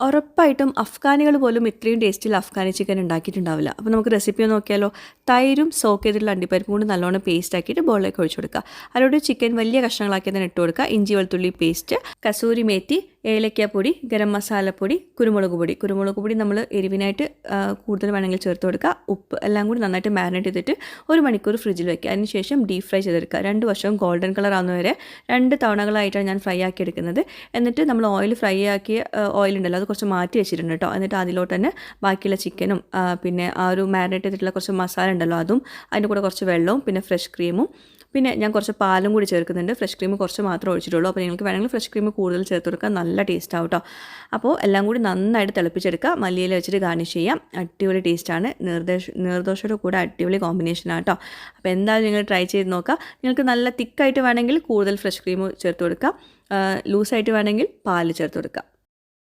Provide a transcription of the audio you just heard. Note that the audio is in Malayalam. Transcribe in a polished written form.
ഉറപ്പായിട്ടും അഫ്ഗാനികൾ പോലും ഇത്രയും ടേസ്റ്റിൽ അഫ്ഗാനി ചിക്കൻ ഉണ്ടാക്കിയിട്ടുണ്ടാവില്ല. അപ്പോൾ നമുക്ക് റെസിപ്പി ഒന്ന് നോക്കിയാലോ. തൈരും സോക്ക് ചെയ്തിട്ടുള്ള അണ്ടിപ്പരിപ്പും കൊണ്ട് നല്ലോണം പേസ്റ്റ് ആക്കിയിട്ട് ബോളിലേക്ക് ഒഴിച്ചു കൊടുക്കുക. അതിലൂടെ ചിക്കൻ വലിയ കഷ്ണങ്ങളാക്കി തന്നെ ഇട്ട് കൊടുക്കുക. ഇഞ്ചി വെളുത്തുള്ളി പേസ്റ്റ്, കസൂരി മേത്തി, ഏലക്കാപ്പൊടി, ഗരം മസാലപ്പൊടി, കുരുമുളക് പൊടി നമ്മൾ എരിവിനായിട്ട് കൂടുതൽ വേണമെങ്കിൽ ചേർത്ത് കൊടുക്കുക. ഉപ്പ് എല്ലാം കൂടി നന്നായിട്ട് മാരിനേറ്റ് ചെയ്തിട്ട് 1 മണിക്കൂർ ഫ്രിഡ്ജിൽ വയ്ക്കുക. അതിനുശേഷം ഡീപ് ഫ്രൈ ചെയ്തെടുക്കുക. 2 വശവും ഗോൾഡൻ കളർ ആവുന്നവരെ 2 തവണകളായിട്ടാണ് ഞാൻ ഫ്രൈ ആക്കി എടുക്കുന്നത്. എന്നിട്ട് നമ്മൾ ഓയിൽ ഫ്രൈ ആക്കിയ ഓയിൽ ഉണ്ടല്ലോ, അത് കുറച്ച് മാറ്റി വെച്ചിട്ടുണ്ട് കേട്ടോ. എന്നിട്ട് അതിലോട്ട് തന്നെ ബാക്കിയുള്ള ചിക്കനും പിന്നെ ആ ഒരു മാരിനേറ്റ് ചെയ്തിട്ടുള്ള കുറച്ച് മസാല ഉണ്ടല്ലോ അതും, അതിൻ്റെ കൂടെ കുറച്ച് വെള്ളവും പിന്നെ ഫ്രഷ് ക്രീമും, പിന്നെ ഞാൻ കുറച്ച് പാലും കൂടി ചേർക്കുന്നുണ്ട്. ഫ്രഷ് ക്രീം കുറച്ച് മാത്രമേ ഒഴിച്ചിട്ടുള്ളൂ. അപ്പോൾ നിങ്ങൾക്ക് വേണമെങ്കിൽ ഫ്രഷ് ക്രീം കൂടുതൽ ചേർത്ത് കൊടുക്കുക. നല്ല ടേസ്റ്റ് ആവും കേട്ടോ. അപ്പോൾ എല്ലാം കൂടി നന്നായിട്ട് തിളപ്പിച്ചെടുക്കുക. മല്ലിയില വെച്ചിട്ട് ഗാർണിഷ് ചെയ്യാം. അടിപൊളി ടേസ്റ്റാണ്. നീർദോശയുടെ കൂടെ അടിപൊളി കോമ്പിനേഷനാണ് കേട്ടോ. അപ്പോൾ എന്തായാലും നിങ്ങൾ ട്രൈ ചെയ്ത് നോക്കുക. നിങ്ങൾക്ക് നല്ല തിക്കായിട്ട് വേണമെങ്കിൽ കൂടുതൽ ഫ്രഷ് ക്രീം ചേർത്ത് കൊടുക്കുക. ലൂസായിട്ട് വേണമെങ്കിൽ പാല് ചേർത്ത് കൊടുക്കുക.